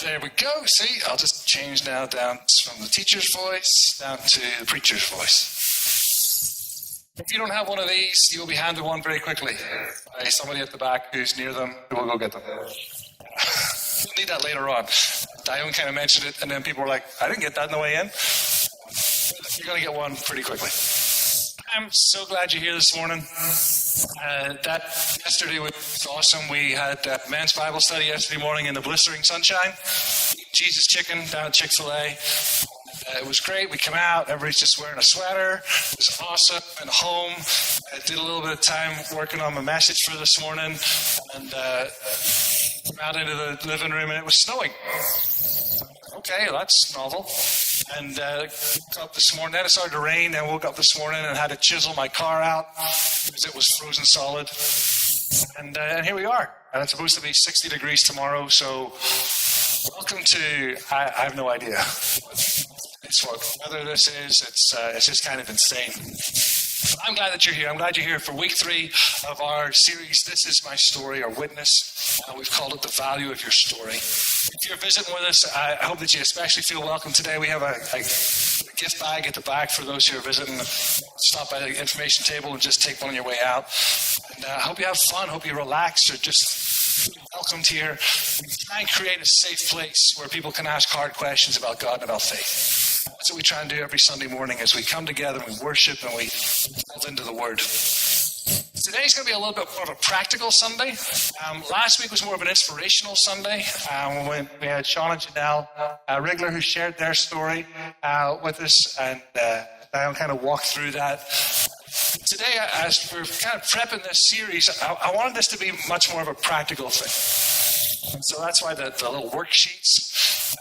There we go. See, I'll just change now down from the teacher's voice down to the preacher's voice. If you don't have one of these, you will be handed one very quickly by somebody at the back who's near them who will go get them. You'll need that later on. Diane kind of mentioned it, and then people were like, I didn't get that on the way in. You're going to get one pretty quickly. I'm so glad you're here this morning. That yesterday was awesome. We had men's Bible study yesterday morning in the blistering sunshine. Jesus chicken down at Chick-fil-A. It was great. We come out. Everybody's just wearing a sweater. It was awesome. Went home. I did a little bit of time working on my message for this morning. And came out into the living room and it was snowing. Okay, that's novel. And woke up this morning. Then it started to rain. And woke up this morning and had to chisel my car out because it was frozen solid. And here we are. And it's supposed to be 60 degrees tomorrow. So welcome to, I have no idea. It's what weather this is. It's just kind of insane. I'm glad that you're here. I'm glad you're here for week 3 of our series, This Is My Story, or Witness. We've called it The Value of Your Story. If you're visiting with us, I hope that you especially feel welcome today. We have a gift bag at the back for those who are visiting. Stop by the information table and just take one on your way out. And I hope you have fun. Hope you relax or just welcomed here. We try and create a safe place where people can ask hard questions about God and about faith. That's what we try and do every Sunday morning as we come together and we worship and we delve into the Word. Today's going to be a little bit more of a practical Sunday. Last week was more of an inspirational Sunday. When we had Sean and Janelle Rigler who shared their story with us, and I'll kind of walk through that. Today, as we're kind of prepping this series, I wanted this to be much more of a practical thing. And so that's why the little worksheets,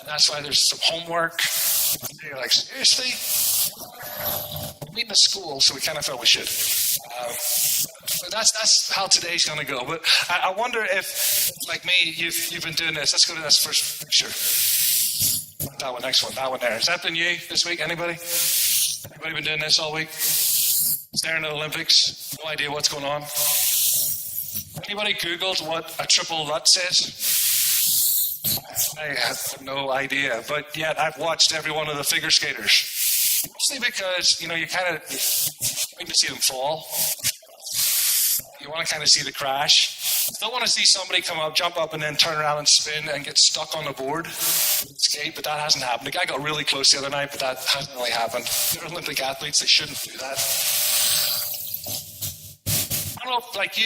and that's why there's some homework. You're like, seriously? We're meeting a school, so we kind of felt we should. But that's how today's going to go. But I wonder if, like me, you've been doing this. Let's go to this first picture. That one, next one, that one there. Has that been you this week? Anybody? Anybody been doing this all week? Staring at the Olympics? No idea what's going on? Anybody Googled what a triple Lutz is? I have no idea, but yet I've watched every one of the figure skaters. Mostly because, you kind of like to see them fall. You want to kind of see the crash. You don't want to see somebody come up, jump up, and then turn around and spin and get stuck on the board and skate, but that hasn't happened. The guy got really close the other night, but that hasn't really happened. They're Olympic athletes. They shouldn't do that. I don't know if, like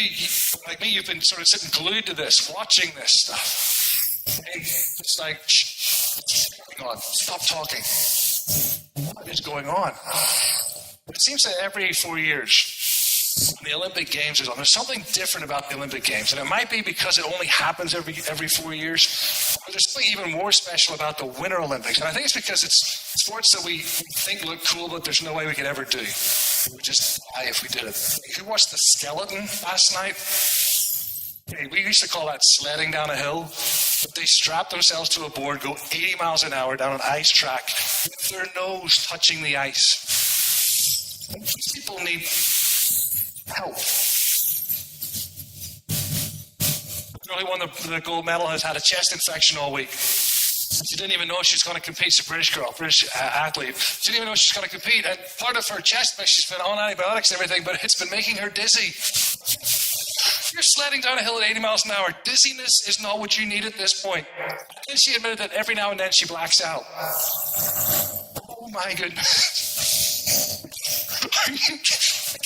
like me, you've been sort of sitting glued to this, watching this stuff. Okay? It's like, what's going on? Stop talking. What is going on? It seems that every 4 years, when the Olympic Games is on, there's something different about the Olympic Games. And it might be because it only happens every 4 years. But there's something even more special about the Winter Olympics. And I think it's because it's sports that we think look cool, but there's no way we could ever do. We would just die if we did it. Who watched the skeleton last night? Okay, we used to call that sledding down a hill. But they strap themselves to a board, go 80 miles an hour down an ice track with their nose touching the ice. These people need help. The girl who won the gold medal has had a chest infection all week. She didn't even know she's going to compete. She's a British girl, British athlete. She didn't even know she's going to compete. And part of her chest, she's been on antibiotics and everything, but it's been making her dizzy. You're sledding down a hill at 80 miles an hour. Dizziness is not what you need at this point. And she admitted that every now and then she blacks out. Oh my goodness.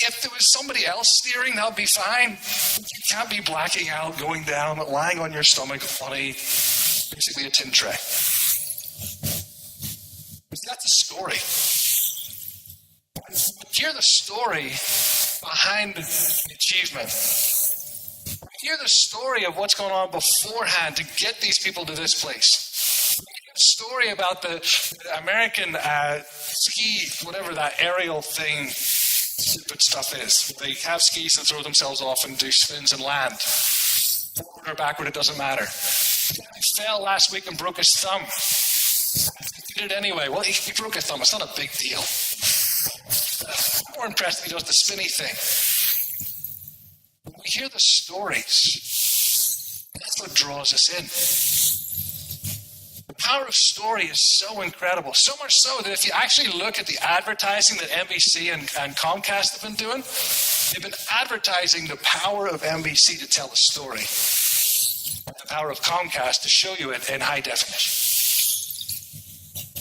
If there was somebody else steering, that would be fine. You can't be blacking out, going down, lying on your stomach on basically a tin tray. That's a story. Hear the story behind the achievement. Hear the story of what's going on beforehand to get these people to this place. The story about the American ski, whatever that aerial thing, stupid stuff is. They have skis and throw themselves off and do spins and land. Forward or backward, it doesn't matter. He fell last week and broke his thumb. He did it anyway. Well, he broke a thumb. It's not a big deal. I'm more impressed if he does the spinny thing. We hear the stories. That's what draws us in. power of story is so incredible. So much so that if you actually look at the advertising that NBC and Comcast have been doing, they've been advertising the power of NBC to tell a story. The power of Comcast to show you it in high definition.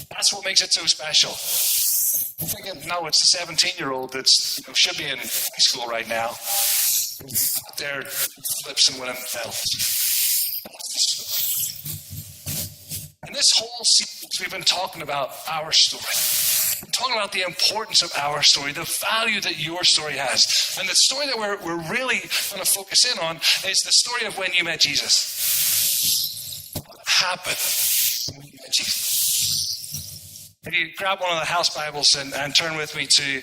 That's what makes it so special. I'm thinking, no, it's a 17-year-old that's should be in high school right now. Out there, flips and winning medals. And this whole series, we've been talking about our story. We're talking about the importance of our story, the value that your story has. And the story that we're really going to focus in on is the story of when you met Jesus. What happened when you met Jesus? If you grab one of the house Bibles and turn with me to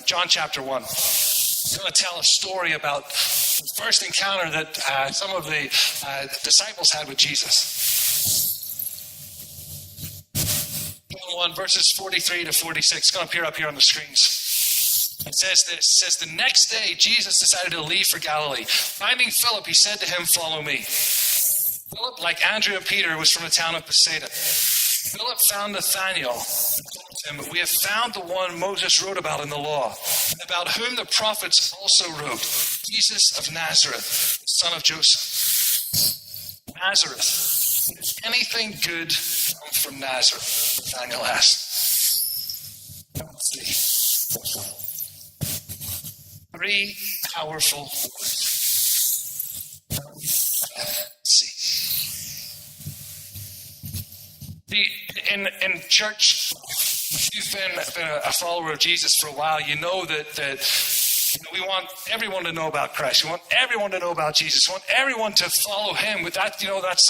John chapter 1. I'm going to tell a story about the first encounter that some of the disciples had with Jesus. John 1, verses 43 to 46. It's going to appear up here on the screens. It says this. It says, the next day, Jesus decided to leave for Galilee. Finding Philip, he said to him, follow me. Philip, like Andrew and Peter, was from the town of Bethsaida. Philip found Nathanael and told him, we have found the one Moses wrote about in the law, and about whom the prophets also wrote, Jesus of Nazareth, the son of Joseph. Nazareth. Is anything good come from Nazareth? Nathanael asked. Let's see. 3 powerful words. Let's see. In church, if you've been a follower of Jesus for a while, you know that we want everyone to know about Christ. We want everyone to know about Jesus. We want everyone to follow him. With that, that's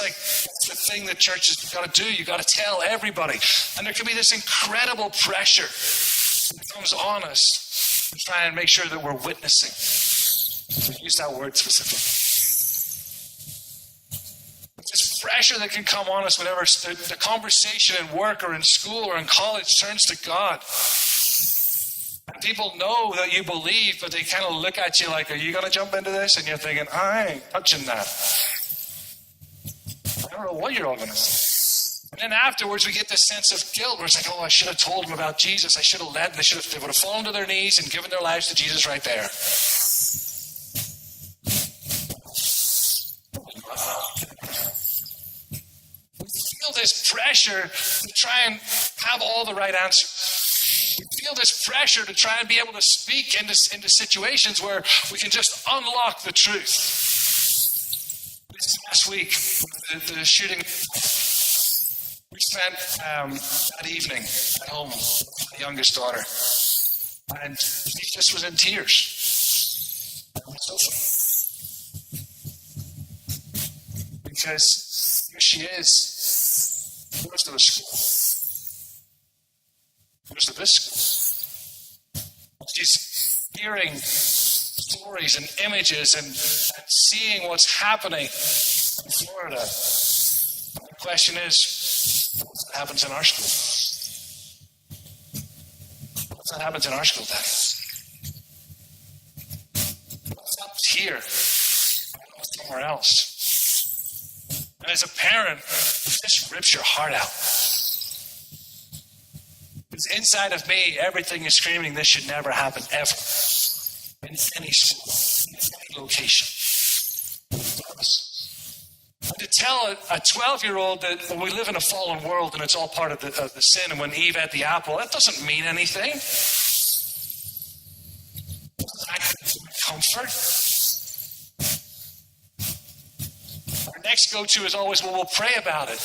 the thing that churches have got to do. You've got to tell everybody. And there can be this incredible pressure that comes on us to try and make sure that we're witnessing. Use that word specifically. This pressure that can come on us whenever the conversation in work or in school or in college turns to God. And people know that you believe, but they kind of look at you like, are you going to jump into this? And you're thinking, I ain't touching that. I don't know what you're all going to say. And then afterwards, we get this sense of guilt where it's like, oh, I should have told them about Jesus. I should have led them. They would have fallen to their knees and given their lives to Jesus right there. Feel this pressure to try and have all the right answers. We feel this pressure to try and be able to speak into situations where we can just unlock the truth. This last week, the shooting, we spent that evening at home with my youngest daughter, and she just was in tears on the sofa. Because here she is. Goes to the school. Goes to this school. She's hearing stories and images and seeing what's happening in Florida. The question is, what happens in our school? What happens in our school, Dad? What's up here? Somewhere else. And as a parent, this rips your heart out. Because inside of me, everything is screaming, this should never happen, ever. In any school, in any location. And to tell a 12-year-old that we live in a fallen world and it's all part of the sin, and when Eve ate the apple, that doesn't mean anything. That gives me comfort. Next go-to is always, well, we'll pray about it.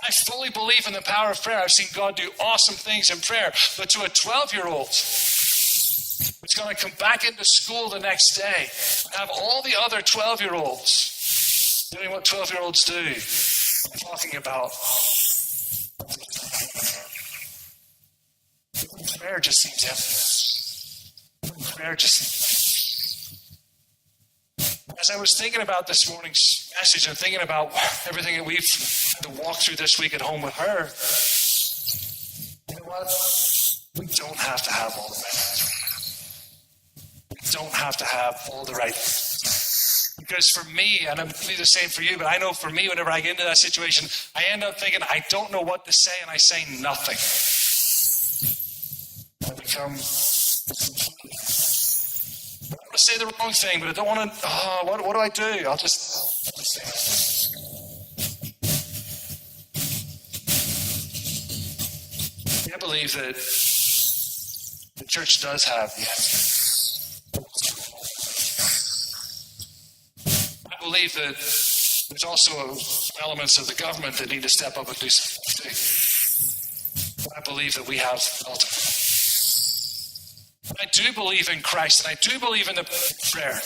I fully believe in the power of prayer. I've seen God do awesome things in prayer. But to a 12-year-old who's going to come back into school the next day and have all the other 12-year-olds doing what 12-year-olds do, I'm talking about prayer just seems empty. Prayer just seems empty. As I was thinking about this morning's message and thinking about everything that we've had to walk through this week at home with her, you know what? We don't have to have all the right answers. We don't have to have all the right things. Because for me, and I'm be the same for you, but I know for me, whenever I get into that situation, I end up thinking, I don't know what to say, and I say nothing. I become... I want to say the wrong thing, but I don't want to... what do I do? I'll just say it. I believe that the church does have the answer. I believe that there's also elements of the government that need to step up and do something too. But I believe that we have the ultimate. I do believe in Christ, and I do believe in the prayer.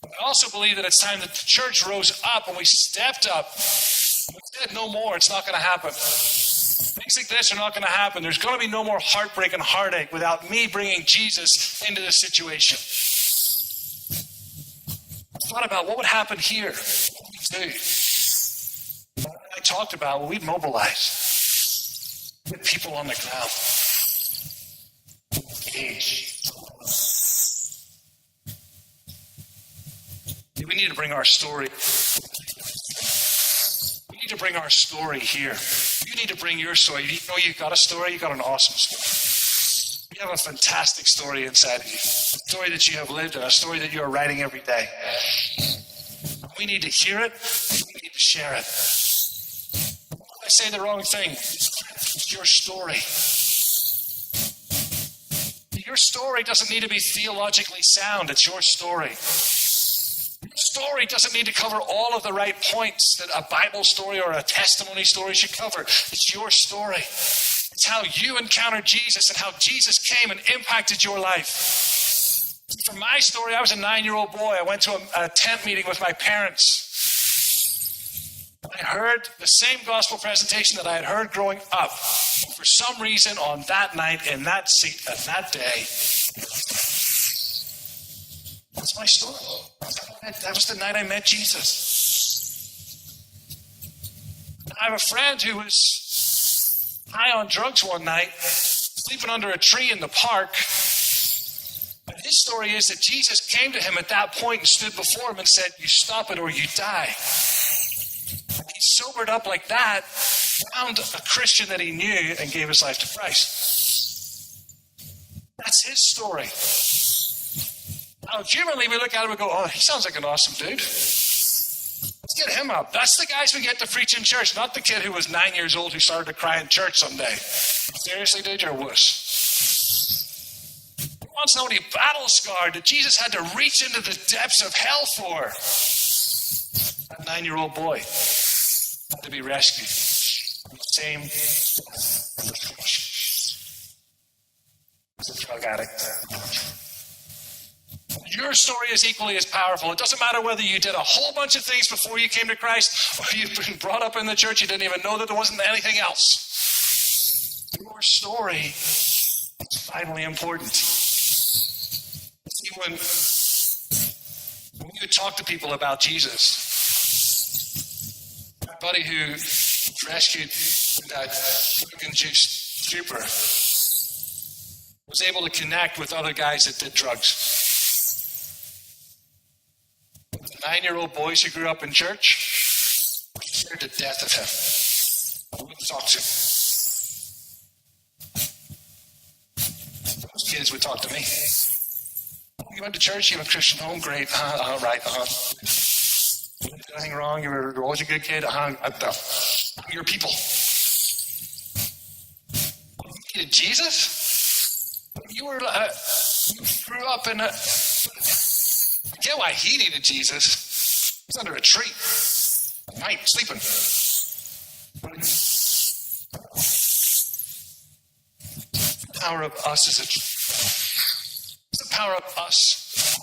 But I also believe that it's time that the church rose up and we stepped up. We said no more, it's not going to happen. Things like this are not going to happen. There's going to be no more heartbreak and heartache without me bringing Jesus into this situation. I thought about what would happen here. What would we do? I talked about, well, we'd mobilize. Get people on the ground. Engage. We need to bring our story. We need to bring our story here. You need to bring your story. You know you've got a story, you've got an awesome story. You have a fantastic story inside of you. A story that you have lived and a story that you are writing every day. We need to hear it. We need to share it. I say the wrong thing. It's your story. Your story doesn't need to be theologically sound. It's your story. Your story doesn't need to cover all of the right points that a Bible story or a testimony story should cover. It's your story. It's how you encountered Jesus and how Jesus came and impacted your life. For my story, I was a 9-year-old boy. I went to a tent meeting with my parents. I heard the same gospel presentation that I had heard growing up. For some reason, on that night, in that seat, at that day, that's my story. That was the night I met Jesus. I have a friend who was high on drugs one night, sleeping under a tree in the park. And his story is that Jesus came to him at that point and stood before him and said, "You stop it or you die." He sobered up like that, found a Christian that he knew, and gave his life to Christ. That's his story. Now, humanly, we look at him and go, "Oh, he sounds like an awesome dude. Let's get him up." That's the guys we get to preach in church, not the kid who was 9 years old who started to cry in church someday. Seriously, dude, you're a wuss. He wants nobody battle-scarred that Jesus had to reach into the depths of hell for. That 9-year-old boy had to be rescued from the same as a drug addict. Your story is equally as powerful. It doesn't matter whether you did a whole bunch of things before you came to Christ or you've been brought up in the church, you didn't even know that there wasn't anything else. Your story is vitally important. See, when you talk to people about Jesus, my buddy who was rescued in that drug-induced stupor was able to connect with other guys that did drugs. The 9-year-old boys who grew up in church were scared to death of him. I wouldn't talk to him. Those kids would talk to me. You went to church, you have a Christian home, great. Right. You did anything wrong? You were always a good kid? I'm your people. You needed Jesus? You grew up in a... I get why he needed Jesus. He's under a tree. At night, sleeping. The power of us is it's the power of us,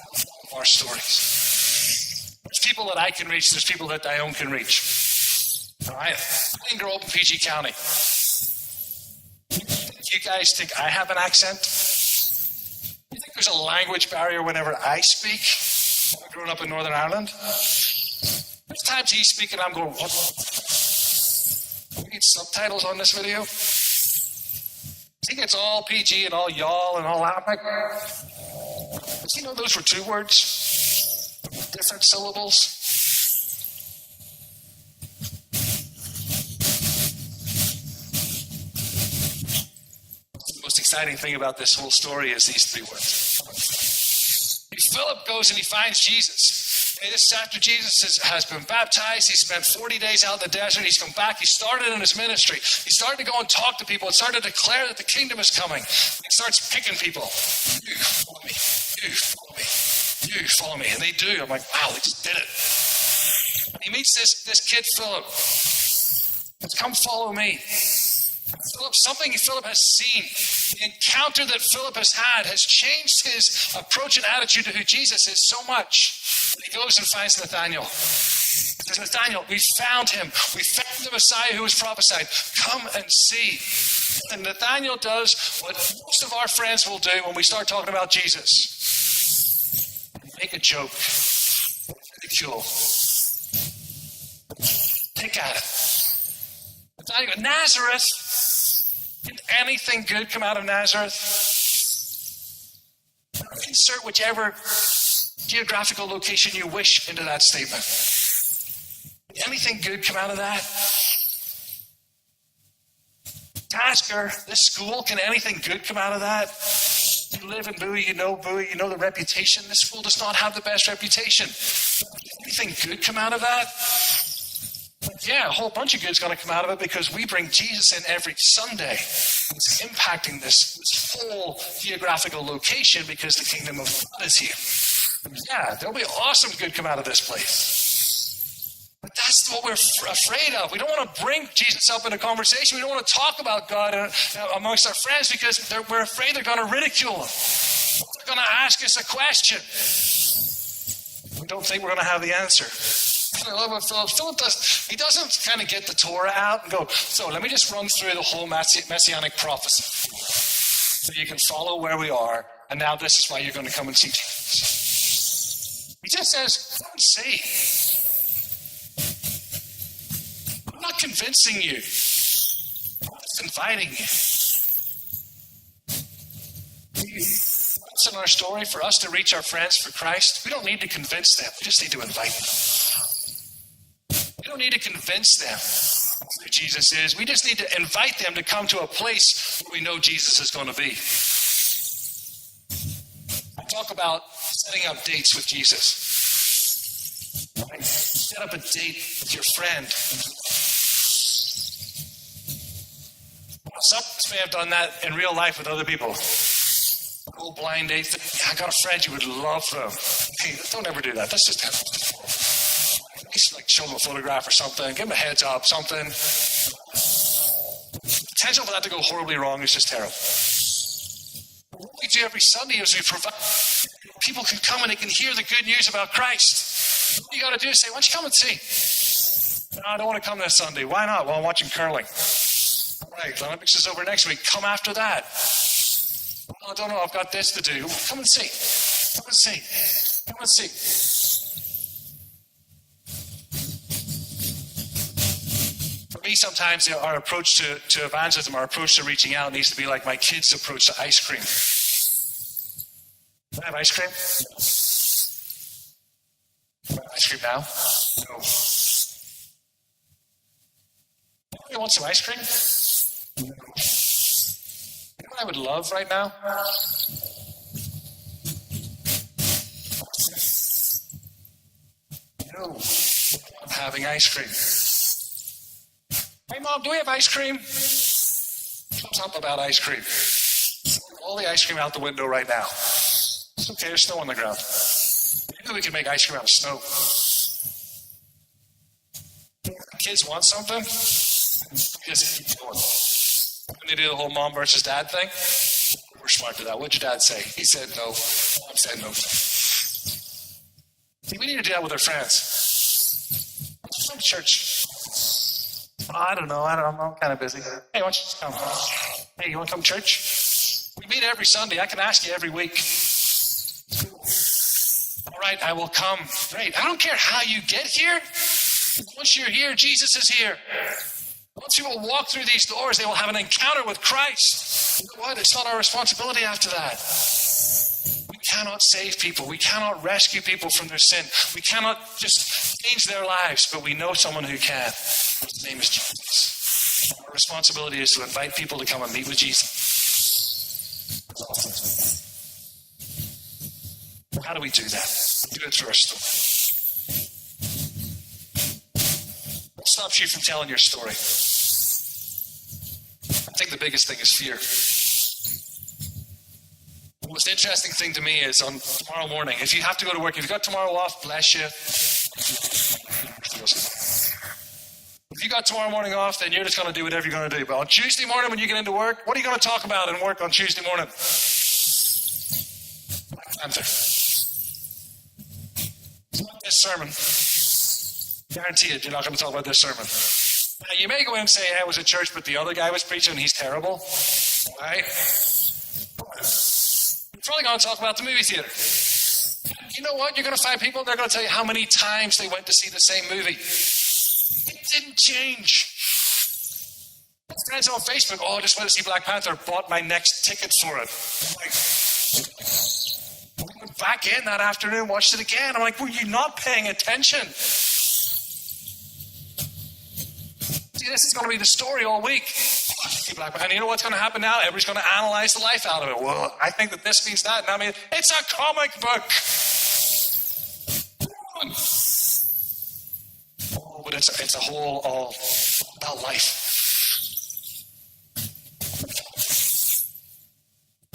our stories. There's people that I can reach. There's people that Dione can reach. All right? I didn't grow up in PG County. You guys think I have an accent? You think there's a language barrier whenever I speak? I've grown up in Northern Ireland. There's times he's speaking, I'm going, what? We need subtitles on this video? He gets all PG and all y'all and all that. Does he know those were 2 words? different syllables. The most exciting thing about this whole story is these three words. Philip goes and he finds Jesus. And this is after Jesus has been baptized. He spent 40 days out in the desert. He's come back. He started in his ministry. He started to go and talk to people and started to declare that the kingdom is coming. He starts picking people. You follow me. You follow me. You follow me. And they do. I'm like, wow, they just did it. And he meets this kid, Philip. Says, come follow me. Something Philip has seen, the encounter that Philip has had has changed his approach and attitude to who Jesus is so much that he goes and finds Nathanael. He says, Nathanael, we found him. We found the Messiah who was prophesied. Come and see. And Nathanael does what most of our friends will do when we start talking about Jesus. Make a joke. Ridicule. Pick at it. Nathanael, Nazareth. Did anything good come out of Nazareth? Insert whichever geographical location you wish into that statement. Did anything good come out of that? Tasker, this school, can anything good come out of that? You live in Bowie, you know the reputation. This school does not have the best reputation. Did anything good come out of that? Yeah, a whole bunch of good's going to come out of it because we bring Jesus in every Sunday. It's impacting this whole geographical location because the kingdom of God is here. Yeah, there'll be awesome good come out of this place. But that's what we're afraid of. We don't want to bring Jesus up in a conversation. We don't want to talk about God amongst our friends because we're afraid they're going to ridicule us. They're going to ask us a question. We don't think we're going to have the answer. I love what Philip does. He doesn't kind of get the Torah out and go, so let me just run through the whole messianic prophecy so you can follow where we are, and now this is why you're going to come and see Jesus. He just says, come and see. I'm not convincing you. I'm just inviting you. That's in our story. For us to reach our friends for Christ, we don't need to convince them. We just need to invite them. We don't need to convince them who Jesus is. We just need to invite them to come to a place where we know Jesus is going to be. I talk about setting up dates with Jesus. Right? Set up a date with your friend. Some may have done that in real life with other people. Whole blind dates. Yeah, I got a friend, you would love them. Hey, don't ever do that. That's just like show them a photograph or something, give them a heads up, something. The potential for that to go horribly wrong is just terrible. What we do every Sunday is we provide people can come and they can hear the good news about Christ. What you got to do is say, why don't you come and see? No, I don't want to come this Sunday. Why not? Well, I'm watching curling. All right, the Olympics is over next week. Come after that. Well, I don't know. I've got this to do. Come and see. Come and see. Come and see. For me, sometimes our approach to evangelism, our approach to reaching out needs to be like my kids' approach to ice cream. Can I have ice cream? Can I have ice cream now? No. You want some ice cream? No. You know what I would love right now? No. I'm having ice cream. Hey, Mom, do we have ice cream? What's up about ice cream? All the ice cream out the window right now. It's okay, there's snow on the ground. Maybe we can make ice cream out of snow. Kids want something? Just keep going. When they do the whole mom versus dad thing, we're smart to that. What'd your dad say? He said no. Mom said no. See, we need to do that with our friends. Let's come to church. I don't know. I'm kind of busy. Hey, why don't you just come? Hey, you want to come to church? We meet every Sunday. I can ask you every week. All right, I will come. Great. I don't care how you get here. Once you're here, Jesus is here. Once you will walk through these doors, they will have an encounter with Christ. You know what? It's not our responsibility after that. We cannot save people. We cannot rescue people from their sin. We cannot just change their lives, but we know someone who can. His name is Jesus. Our responsibility is to invite people to come and meet with Jesus. How do we do that? We do it through our story. What stops you from telling your story? I think the biggest thing is fear. The most interesting thing to me is on tomorrow morning, if you have to go to work, if you've got tomorrow off, bless you. If you got tomorrow morning off, then you're just going to do whatever you're going to do. But on Tuesday morning when you get into work, what are you going to talk about in work on Tuesday morning? Black Panther. It's not this sermon. Guarantee it, you're not going to talk about this sermon. Now, you may go in and say, hey, I was at church, but the other guy was preaching, and he's terrible. All right? You're probably going to talk about the movie theater. You know what? You're going to find people, they're going to tell you how many times they went to see the same movie. It didn't change. Friends on Facebook, oh, I just went to see Black Panther, bought my next ticket for it. I'm like, I went back in that afternoon, watched it again. I'm like, were you not paying attention? See, this is going to be the story all week. And you know what's going to happen now? Everybody's going to analyze the life out of it. Well, I think that this means that. And I mean, it's a comic book. Oh, but it's a whole all about life.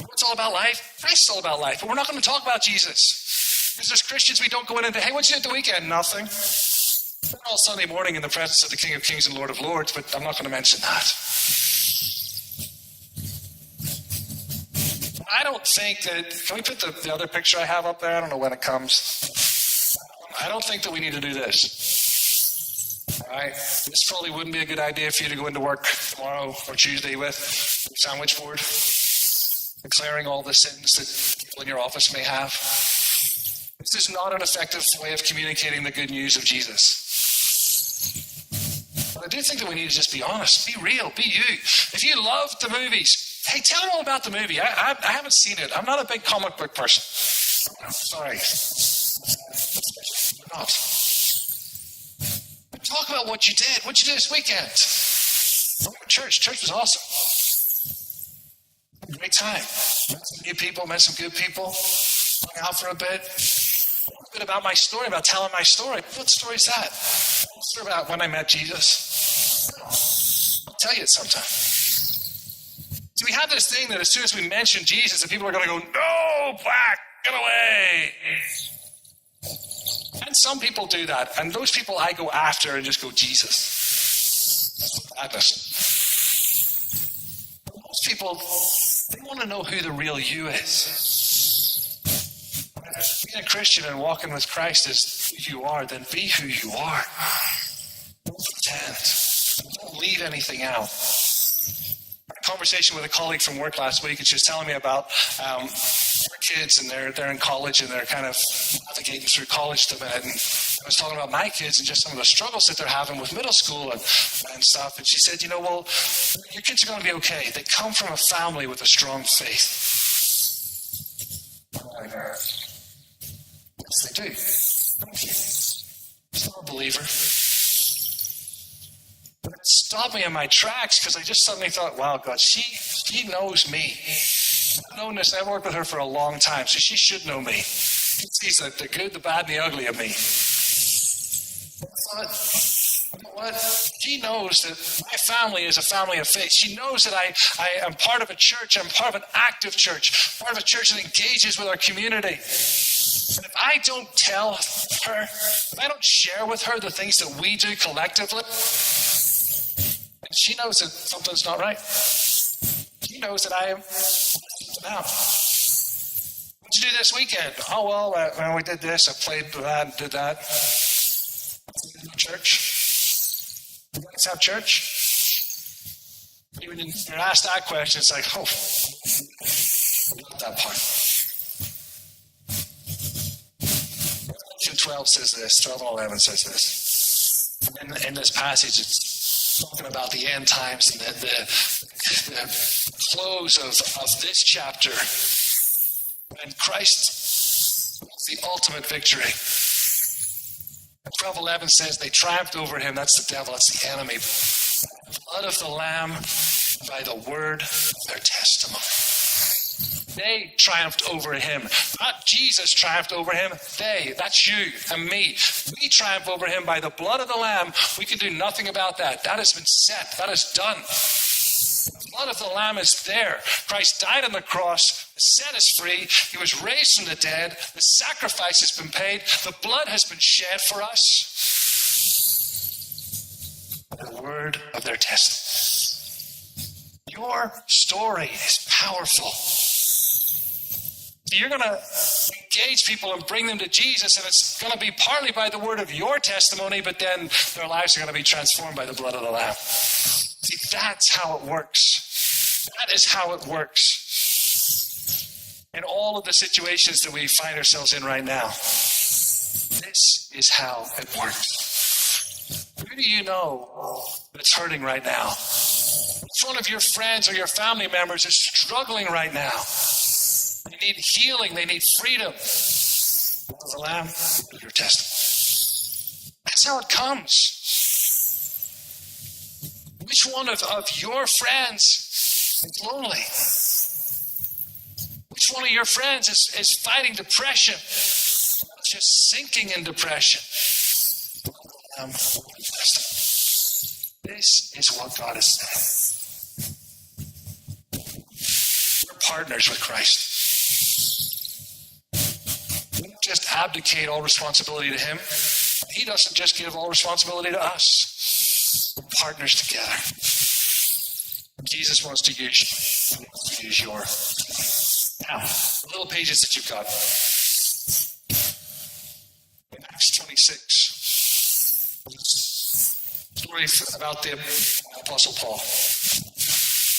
It's all about life. Christ's all about life. But we're not going to talk about Jesus. Because as Christians, we don't go in and say, hey, what did you do at the weekend? Nothing. All Sunday morning in the presence of the King of Kings and Lord of Lords, but I'm not going to mention that. I don't think that, can we put the other picture I have up there? I don't know when it comes. I don't think that we need to do this. All right? This probably wouldn't be a good idea for you to go into work tomorrow or Tuesday with a sandwich board, declaring all the sins that people in your office may have. This is not an effective way of communicating the good news of Jesus. But I do think that we need to just be honest, be real, be you. If you love the movies, hey, tell them all about the movie. I haven't seen it. I'm not a big comic book person. Sorry. I'm not. Talk about what you did. What you did this weekend. Church. Church was awesome. Great time. Met some new people, met some good people. Hung out for a bit. A bit about my story, about telling my story. What story is that? A story about when I met Jesus. I'll tell you it sometime. So we have this thing that as soon as we mention Jesus, the people are going to go, no, Black, get away. And some people do that. And those people I go after and just go, Jesus. Madness. Most people, they want to know who the real you is. If being a Christian and walking with Christ is who you are, then be who you are. Don't pretend. Don't leave anything out. Conversation with a colleague from work last week, and she was telling me about her kids, and they're in college, and they're kind of navigating through college at the minute. And I was talking about my kids and just some of the struggles that they're having with middle school and stuff. And she said, well, your kids are going to be okay. They come from a family with a strong faith. Yes, they do. She's not a believer. But it stopped me in my tracks because I just suddenly thought, wow, God, she knows me. I've known this. I've worked with her for a long time, so she should know me. She sees the good, the bad, and the ugly of me. I thought, you know what? She knows that my family is a family of faith. She knows that I am part of a church. I'm part of an active church, part of a church that engages with our community. And if I don't tell her, if I don't share with her the things that we do collectively, then she knows that something's not right. She knows that I am out. What did you do this weekend? Oh, well, we did this. I played that and did that. Church? You guys have church? Even when you're asked that question, it's like, oh, I got that part. 12 says this, 12 and 11 says this. And in this passage, it's talking about the end times and the close of this chapter. When Christ the ultimate victory. 12:11 says they triumphed over him. That's the devil. That's the enemy. The blood of the Lamb, by the word of their testimony. They triumphed over him. Not Jesus triumphed over him. They, that's you and me. We triumph over him by the blood of the Lamb. We can do nothing about that. That has been set. That is done. The blood of the Lamb is there. Christ died on the cross, set us free. He was raised from the dead. The sacrifice has been paid. The blood has been shed for us. The word of their testimony. Your story is powerful. You're going to engage people and bring them to Jesus, and it's going to be partly by the word of your testimony, but then their lives are going to be transformed by the blood of the Lamb. See, that's how it works. That is how it works. In all of the situations that we find ourselves in right now, this is how it works. Who do you know that's hurting right now? Which one of your friends or your family members is struggling right now? They need healing. They need freedom. The Lamb, your testimony. That's how it comes. Which one of your friends is lonely? Which one of your friends is fighting depression? Just sinking in depression. This is what God has said. We're partners with Christ. We don't just abdicate all responsibility to him. He doesn't just give all responsibility to us. We're partners together. Jesus wants to use you. He wants to use your. Now, the little pages that you've got. In Acts 26. Story about the Apostle Paul.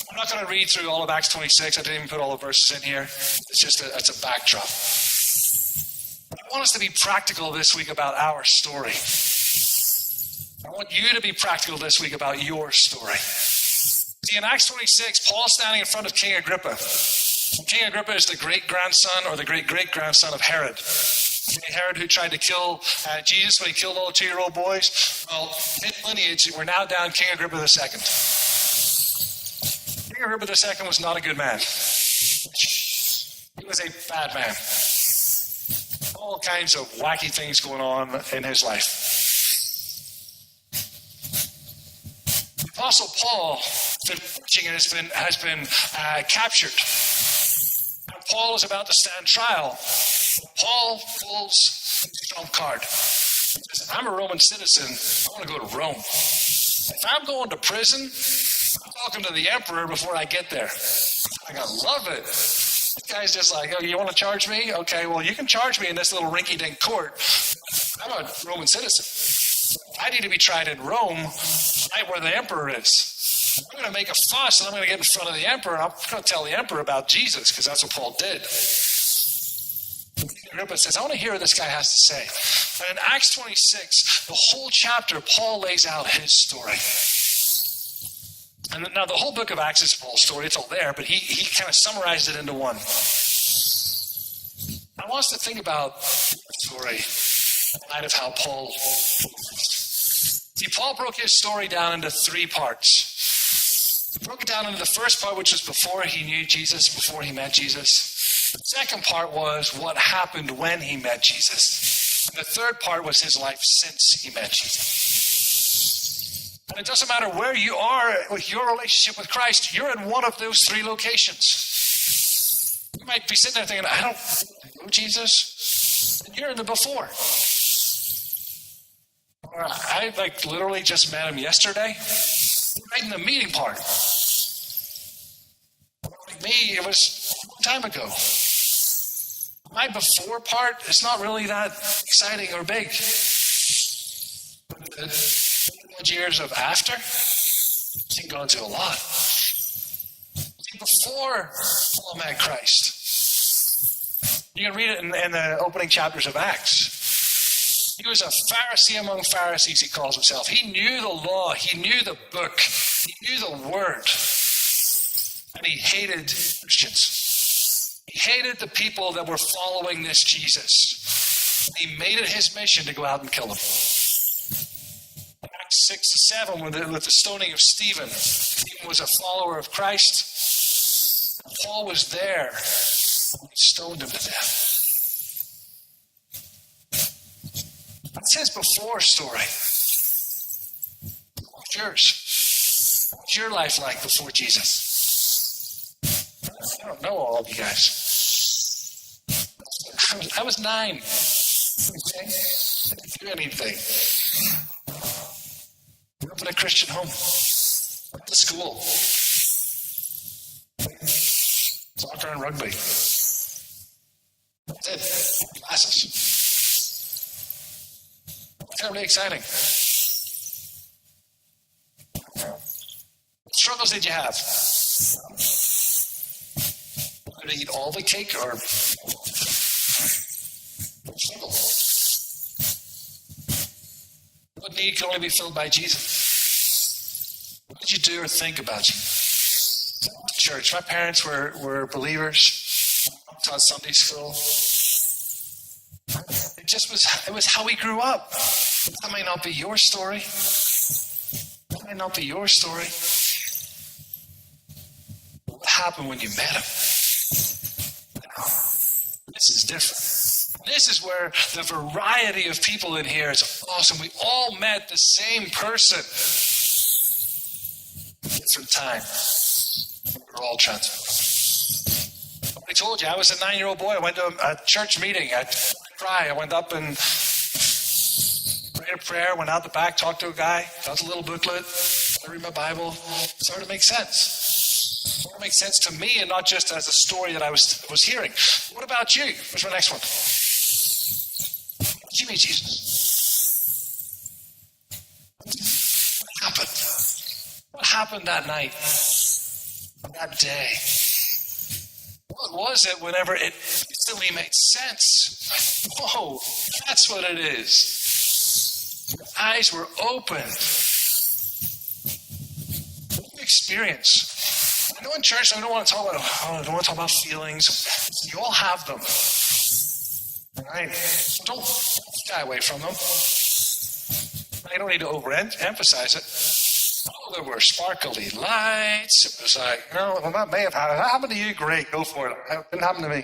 I'm not going to read through all of Acts 26. I didn't even put all the verses in here. It's a backdrop. I want us to be practical this week about our story. I want you to be practical this week about your story. See, in Acts 26, Paul's standing in front of King Agrippa. King Agrippa is the great-grandson or the great-great-grandson of Herod. Herod, who tried to kill Jesus when he killed all the 2-year-old boys. Well, his lineage, we're now down King Agrippa II. King Agrippa II was not a good man. He was a bad man. All kinds of wacky things going on in his life. The Apostle Paul, has been captured. And Paul is about to stand trial. Paul pulls the trump card. He says, I'm a Roman citizen. I want to go to Rome. If I'm going to prison, I'm talking to the emperor before I get there. I love it. This guy's just like, oh, you want to charge me? Okay, well, you can charge me in this little rinky-dink court. I'm a Roman citizen. I need to be tried in Rome, right where the emperor is. I'm going to make a fuss, and I'm going to get in front of the emperor, and I'm going to tell the emperor about Jesus, because that's what Paul did. Agrippa says, I want to hear what this guy has to say. And in Acts 26, the whole chapter, Paul lays out his story. And now the whole book of Acts is Paul's story. It's all there, but he kind of summarized it into one. I want us to think about the story in light of how Paul. See, Paul broke his story down into 3 parts. He broke it down into the first part, which was before he knew Jesus, before he met Jesus. The second part was what happened when he met Jesus. And the third part was his life since he met Jesus. And it doesn't matter where you are with your relationship with Christ, you're in one of those 3 locations. You might be sitting there thinking, I don't know Jesus. And you're in the before. Or I literally just met him yesterday. You're right in the meeting part. Like me, it was a long time ago. My before part is not really that exciting or big. But the years of after, I've seen God do a lot. Before Paul met Christ, you can read it in the opening chapters of Acts. He was a Pharisee among Pharisees, he calls himself. He knew the law. He knew the book. He knew the word. And he hated Christians. He hated the people that were following this Jesus. He made it his mission to go out and kill them. Acts 6-7, with the stoning of Stephen. Stephen was a follower of Christ. Paul was there. He stoned him to death. That's his before story. What's yours? What's your life like before Jesus? I don't know all of you guys. I was 9. Okay? I didn't do anything. Grew up in a Christian home. Went to school. Soccer and rugby. That's it. Classes. Terribly exciting. What struggles did you have? Did you eat all the cake or struggle? What need can only be filled by Jesus? What did you do or think about Jesus? Church. My parents were believers. Taught Sunday school. It was how we grew up. That might not be your story. That might not be your story. What happened when you met him? This is different. This is where the variety of people in here is awesome. We all met the same person. Different time. We're all transformed. I told you, I was a 9-year-old boy. I went to a church meeting. I cried. I went up and prayed a prayer, went out the back, talked to a guy, got a little booklet, I read my Bible. It started to make sense. It started to make sense to me and not just as a story that I was hearing. What about you? What's my next one? Did you meet Jesus? What happened? What happened that night? That day? What was it whenever it instantly made sense? Whoa, that's what it is. Your eyes were opened. What did you experience? I know in church I don't want to talk about feelings. You all have them. Right? So don't shy away from them. I don't need to overemphasize it. Oh, there were sparkly lights. It was like, well, that may have happened. That happened to you? Great, go for it. It didn't happen to me.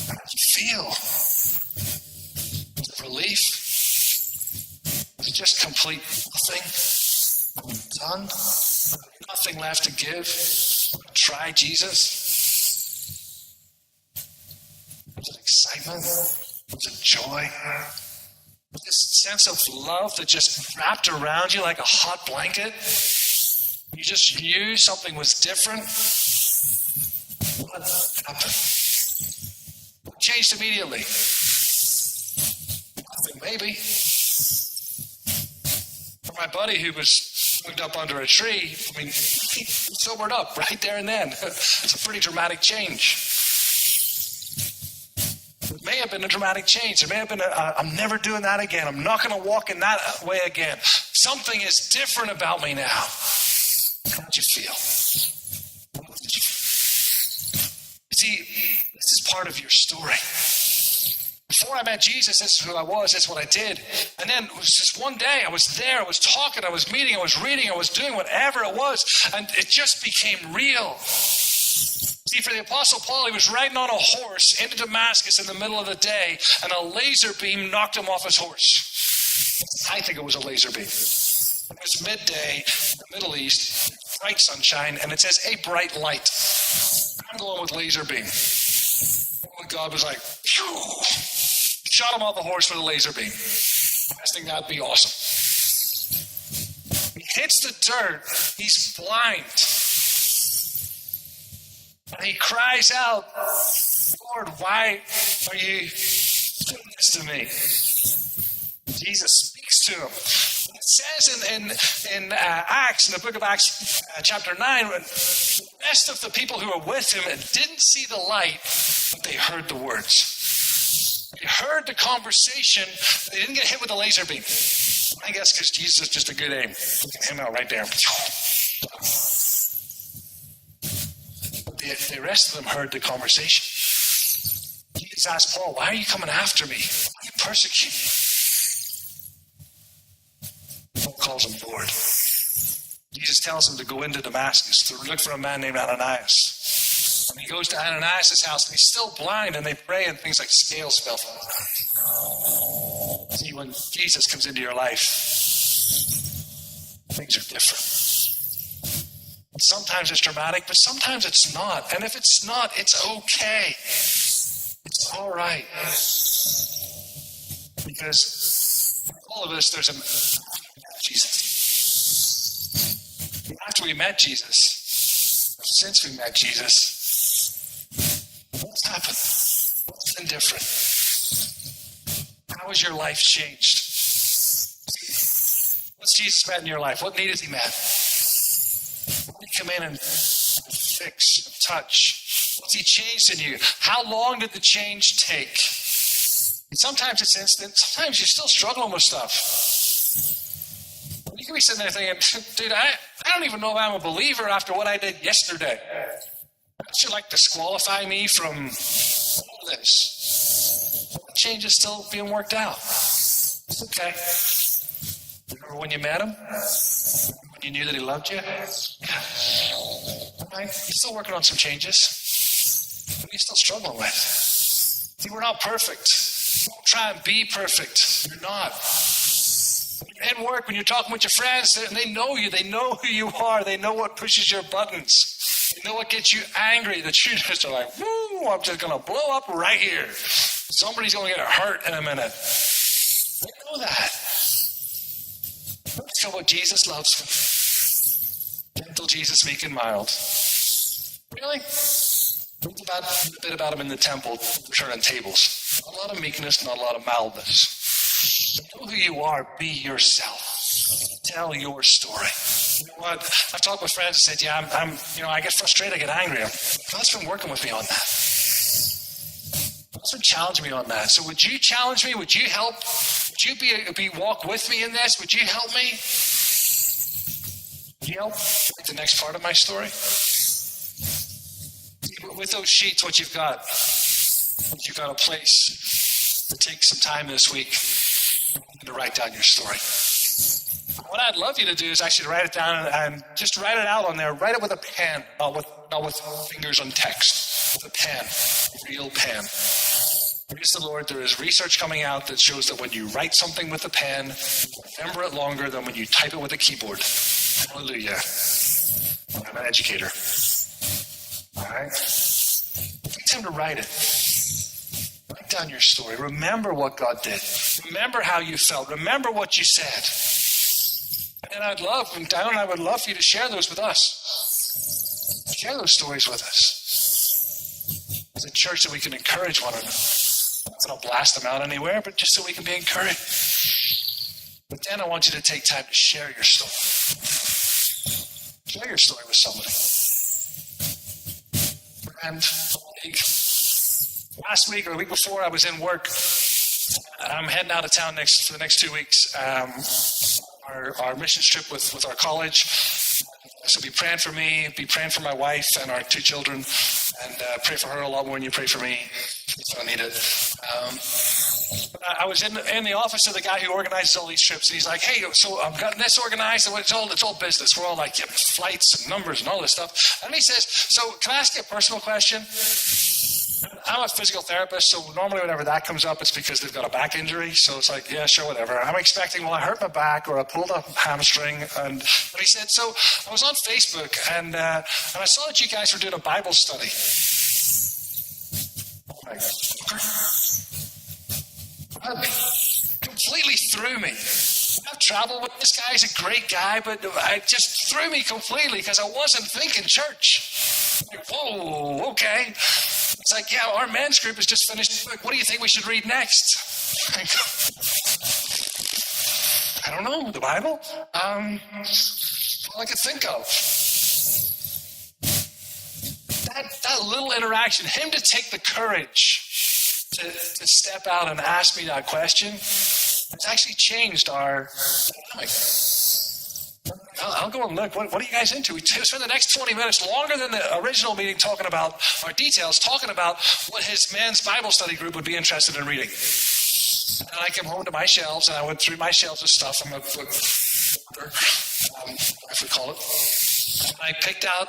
How did you feel? Was it relief? Was it just complete nothing? Done? Nothing left to give? Try Jesus? Was it excitement? Was it joy? This sense of love that just wrapped around you like a hot blanket. You just knew something was different. What happened? What changed immediately? Nothing, maybe. For my buddy who was plugged up under a tree, I mean, he sobered up right there and then. It's a pretty dramatic change. It may have been a dramatic change. It may have been I'm never doing that again. I'm not going to walk in that way again. Something is different about me now. How did you feel? What did you feel? You see, this is part of your story. Before I met Jesus, this is who I was, this is what I did. And then it was just one day, I was there, I was talking, I was meeting, I was reading, I was doing whatever it was, and it just became real. See, for the Apostle Paul, he was riding on a horse into Damascus in the middle of the day, and a laser beam knocked him off his horse. I think it was a laser beam. It was midday in the Middle East, bright sunshine, and it says, a bright light. I'm going with laser beam. And God was like, phew, shot him off the horse with a laser beam. I think that'd be awesome. He hits the dirt, he's blind. And he cries out, Lord, why are you doing this to me? Jesus speaks to him. It says in Acts, in the book of Acts, chapter 9, the rest of the people who were with him didn't see the light, but they heard the words. They heard the conversation. They didn't get hit with a laser beam. I guess because Jesus is just a good aim. Look at him out right there. The rest of them heard the conversation. He's asked Paul, why are you coming after me? Why are you persecuting me? Paul calls him Lord. Jesus tells him to go into Damascus to look for a man named Ananias. And he goes to Ananias' house, and he's still blind, and they pray, and things like scales fell from his eyes. See, when Jesus comes into your life, things are different. And sometimes it's dramatic, but sometimes it's not. And if it's not, it's okay. It's all right. Because for all of us, there's a Jesus. After we met Jesus, or since we met Jesus, what's happened? What's been different? How has your life changed? What's Jesus met in your life? What need has he met? What did he come in and fix, and touch? What's he changed in you? How long did the change take? And sometimes it's instant. Sometimes you're still struggling with stuff. You can be sitting there thinking, dude, I don't even know if I'm a believer after what I did yesterday. That should like disqualify me from all this. The change is still being worked out. It's okay. Remember when you met him? When you knew that he loved you? Yeah. All right. You're still working on some changes. What are you still struggling with? See, we're not perfect. Don't try and be perfect. You're not. At work, when you're talking with your friends, and they know you, they know who you are, they know what pushes your buttons, they know what gets you angry, that you just are like, woo, I'm just going to blow up right here. Somebody's going to get hurt in a minute. They know that. That's what Jesus loves. Gentle Jesus, meek and mild. Really? Read a bit about him in the temple, turning tables. Not a lot of meekness, not a lot of mildness. Know who you are. Be yourself. Tell your story. You know what? I've talked with friends and said, yeah, I get frustrated, I get angry. God's been working with me on that. God's been challenging me on that. So would you challenge me? Would you help? Would you walk with me in this? Would you help me? Would you help with the next part of my story? With those sheets, what you've got a place to take some time this week to write down your story. What I'd love you to do is actually write it down and just write it out on there. Write it with a pen, not with fingers on text. With a pen, a real pen. Praise the Lord, there is research coming out that shows that when you write something with a pen, you remember it longer than when you type it with a keyboard. Hallelujah. I'm an educator. All right? Take time to write it. Write down your story. Remember what God did. Remember how you felt. Remember what you said. And I would love for you to share those with us. Share those stories with us. As a church that we can encourage one another. I'm not going to blast them out anywhere, but just so we can be encouraged. But then I want you to take time to share your story. Share your story with somebody. And last week or the week before, I was in work. I'm heading out of town for the next 2 weeks. Our mission trip with our college. So be praying for me, be praying for my wife and our 2 children, and pray for her a lot more than you pray for me. So I need it. I was in the office of the guy who organizes all these trips, and he's like, "Hey, so I've gotten this organized, and it's all business. We're all like, yeah, flights and numbers and all this stuff." And he says, "So can I ask you a personal question?" I'm a physical therapist, so normally whenever that comes up, it's because they've got a back injury. So it's like, yeah, sure, whatever. I'm expecting, well, I hurt my back or I pulled a hamstring. But he said, so I was on Facebook and I saw that you guys were doing a Bible study. Completely threw me. I've traveled with this guy. He's a great guy, but it just threw me completely because I wasn't thinking church. Like, whoa, okay. It's like, yeah, our men's group has just finished. Like, what do you think we should read next? I don't know, the Bible? All I could think of. That little interaction, him to take the courage to step out and ask me that question, has actually changed our dynamic. I'll I'll go and look. What are you guys into? We spent the next 20 minutes, longer than the original meeting, talking about our details, talking about what his men's Bible study group would be interested in reading. And I came home to my shelves, and I went through my shelves of stuff. I'm a book order, if we call it. And I picked out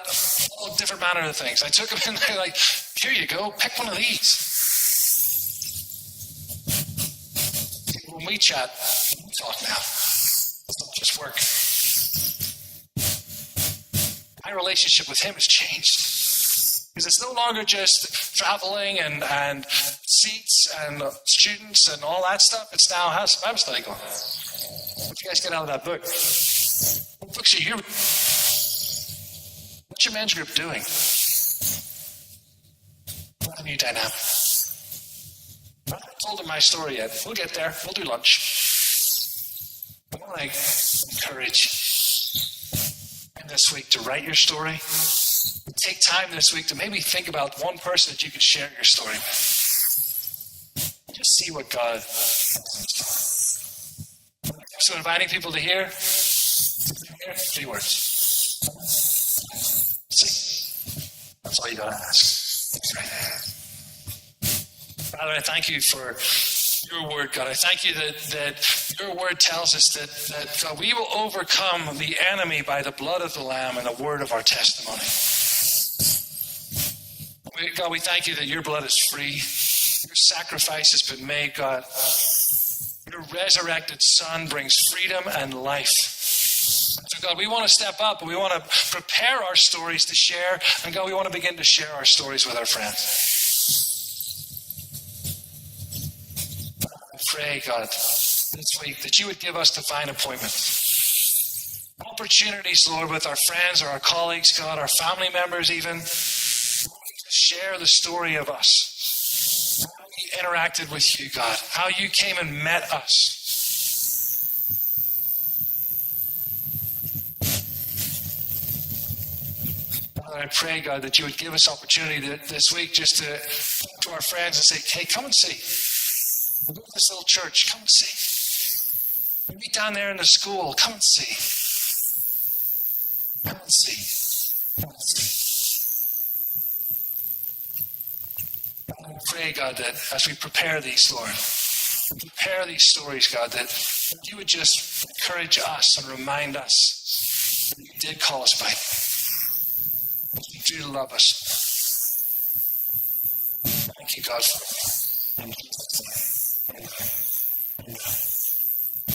all different manner of things. I took them and they're like, here you go, pick one of these. When we chat, we talk now. It's not just work. My relationship with him has changed. Because it's no longer just traveling and seats and students and all that stuff. It's now, how's Bible study going? What you guys get out of that book? What books are you reading? What's your men's group doing? What a new dynamic. I haven't told him my story yet. We'll get there. We'll do lunch. I want to encourage you this week to write your story. Take time this week to maybe think about one person that you could share your story with. Just see what God. So inviting people to hear 3 words. See. That's all you got to ask. Father, I thank you for your word, God. I thank you that your word tells us that we will overcome the enemy by the blood of the Lamb and the word of our testimony. God, we thank you that your blood is free. Your sacrifice has been made, God. Your resurrected Son brings freedom and life. So, God, we want to step up and we want to prepare our stories to share. And, God, we want to begin to share our stories with our friends. I pray, God, this week that you would give us divine appointments. Opportunities, Lord, with our friends or our colleagues, God, our family members even. Share the story of us. How we interacted with you, God. How you came and met us. Father, I pray, God, that you would give us opportunity this week just to talk to our friends and say, hey, come and see. We'll go to this little church. Come and see. We'll meet down there in the school. Come and see. Come and see. Come and see. I pray, God, that as we prepare these, Lord, prepare these stories, God, that you would just encourage us and remind us that you did call us by name. You do love us. Thank you, God, for it.